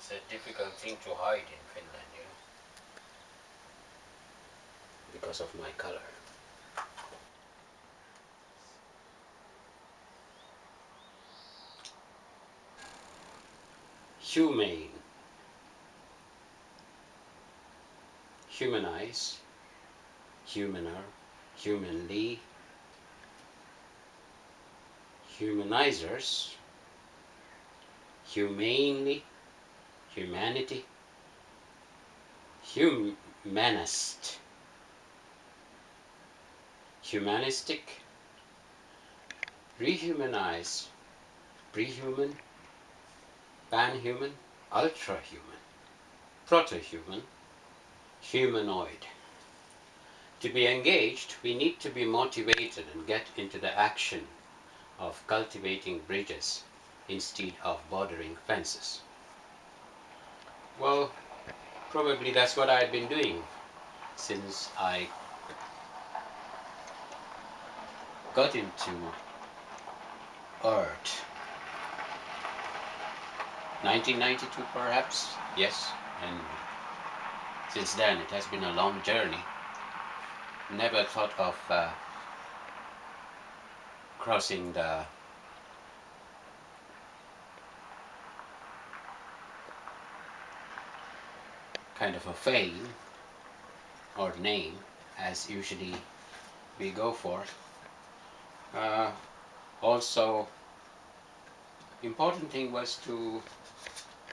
It's a difficult thing to hide in Finland, because of my color. Humane. Humanize. Humaner. Humanly. Humanizers. Humanely. Humanity. Humanist. Humanistic. Rehumanize. Prehuman. Panhuman. Ultrahuman. Protohuman. Humanoid. To be engaged, we need to be motivated and get into the action of cultivating bridges instead of bordering fences. Well, probably that's what I've been doing since I got into art. 1992 perhaps, yes, and since then it has been a long journey. Never thought of crossing the kind of a fame or name as usually we go for. Also, important thing was to,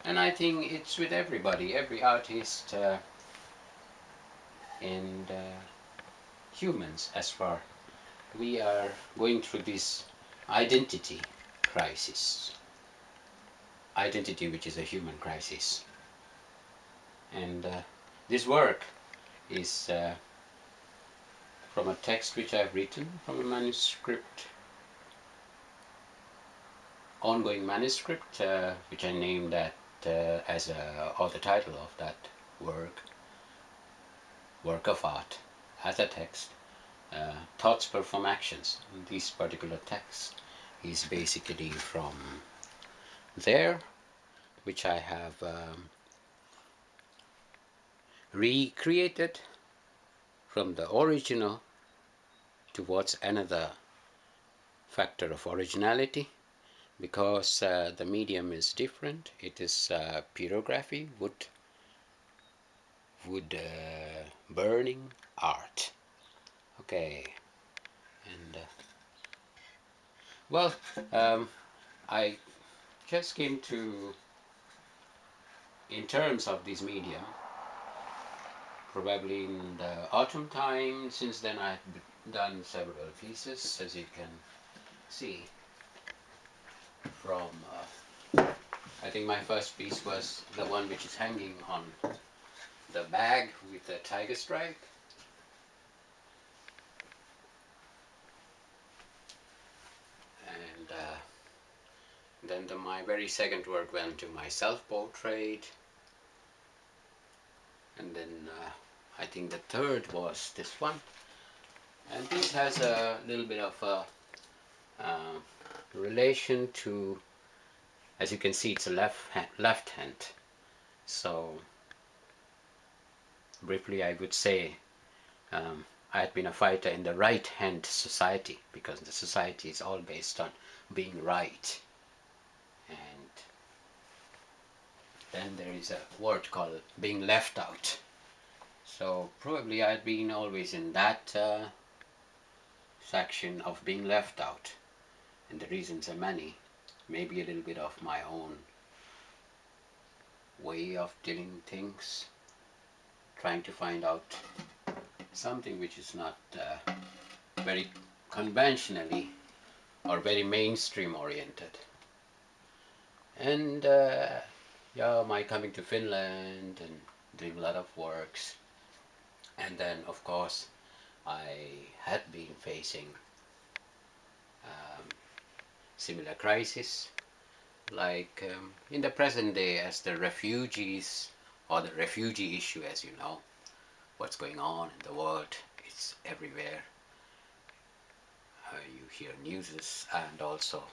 and I think it's with everybody, every artist and humans as far, we are going through this identity crisis. Identity, which is a human crisis. And this work is from a text which I've written from a manuscript, ongoing manuscript, which I named that as or the title of that work of art, as a text, thoughts perform actions. And this particular text is basically from there, which I have recreated from the original towards another factor of originality, because the medium is different. It is pyrography, wood burning art. Okay, and well, I just came to, in terms of this medium, probably in the autumn time. Since then I've done several pieces, as you can see from I think my first piece was the one which is hanging on the bag with the tiger stripe. And then my very second work went to my self-portrait. And then I think the third was this one. And this has a little bit of a relation to, as you can see, it's a left hand. So briefly I would say I had been a fighter in the right hand society, because the society is all based on being right. And then there is a word called being left out. So probably I'd been always in that section of being left out, and the reasons are many. Maybe a little bit of my own way of doing things, trying to find out something which is not very conventionally or very mainstream oriented. And yeah, my coming to Finland and doing a lot of works. And then of course I had been facing similar crisis, like in the present day, as the refugees, or the refugee issue, as you know, what's going on in the world, it's everywhere. You hear news, and also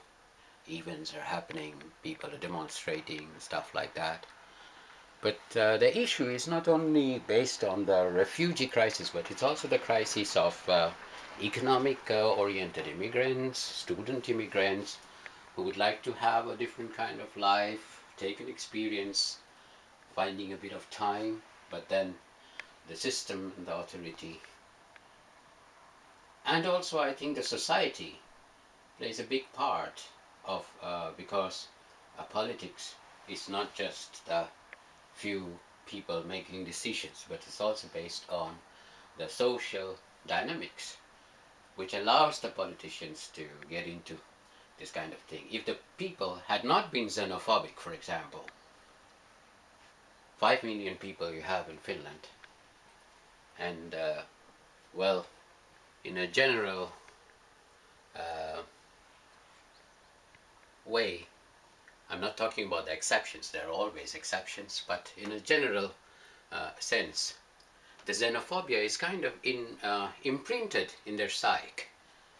events are happening, people are demonstrating, stuff like that. But the issue is not only based on the refugee crisis, but it's also the crisis of economic oriented immigrants, student immigrants, who would like to have a different kind of life, take an experience, finding a bit of time, but then the system and the authority, and also I think the society plays a big part of because politics is not just the few people making decisions, but it's also based on the social dynamics, which allows the politicians to get into this kind of thing. If the people had not been xenophobic, for example, 5 million people you have in Finland, and well, in a general way, I'm not talking about the exceptions, there are always exceptions, but in a general sense, the xenophobia is kind of imprinted in their psyche.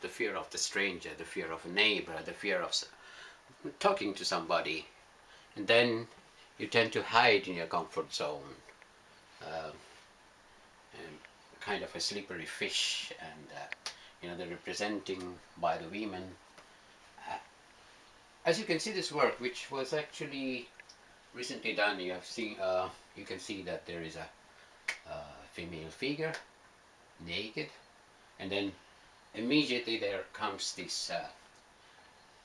The fear of the stranger, the fear of a neighbor, the fear of talking to somebody, and then you tend to hide in your comfort zone, and kind of a slippery fish, and the representing by the women. As you can see, this work, which was actually recently done, you have seen. You can see that there is a female figure, naked, and then immediately there comes this.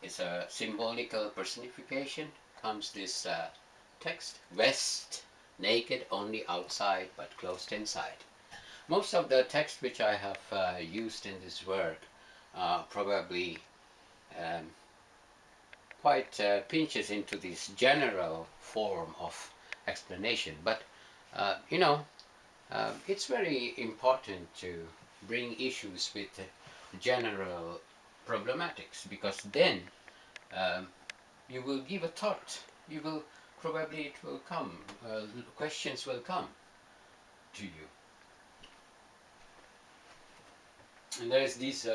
It's a symbolical personification. Comes this text: West, naked, only outside, but closed inside. Most of the text which I have used in this work probably quite pinches into this general form of explanation, but it's very important to bring issues with general problematics, because then you will give a thought. You will probably, it will come, questions will come to you. And there's this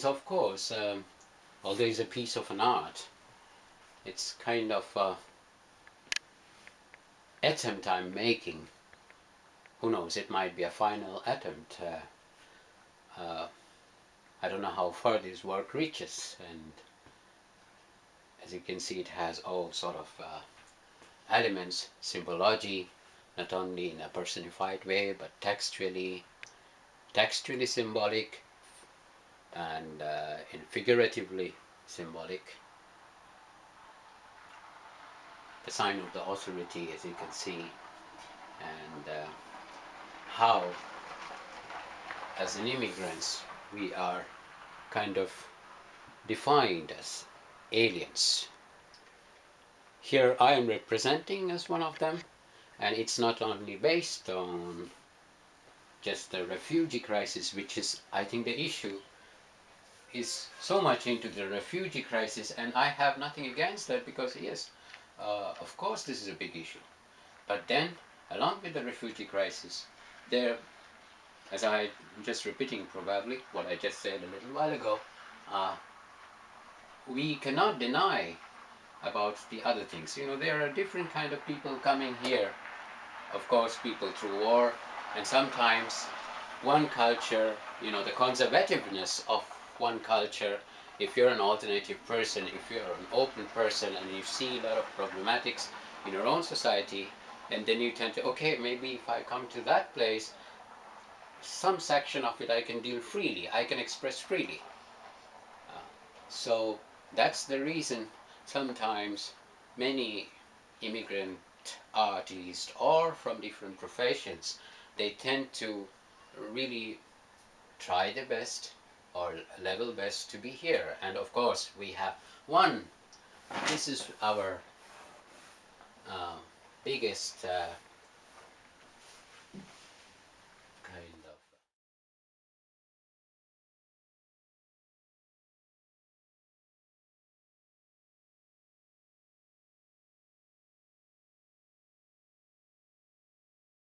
of course, although it's a piece of an art, it's kind of attempt I'm making. Who knows, it might be a final attempt. I don't know how far this work reaches, and as you can see, it has all sort of elements, symbology, not only in a personified way, but textually symbolic, and in figuratively symbolic. The sign of the authority, as you can see, and how, as an immigrants, we are kind of defined as aliens. Here I am representing as one of them, and it's not only based on just the refugee crisis, which is, I think, the issue is so much into the refugee crisis, and I have nothing against that, because yes, of course this is a big issue. But then, along with the refugee crisis, there, as I'm just repeating probably what I just said a little while ago, we cannot deny about the other things. There are different kind of people coming here. Of course, people through war, and sometimes one culture, the conservativeness of one culture, if you're an alternative person, if you're an open person, and you see a lot of problematics in your own society, and then you tend to, okay, maybe if I come to that place, some section of it I can deal freely, I can express freely. So that's the reason sometimes many immigrant artists, or from different professions, they tend to really try their best or level best to be here. And of course we have this is our biggest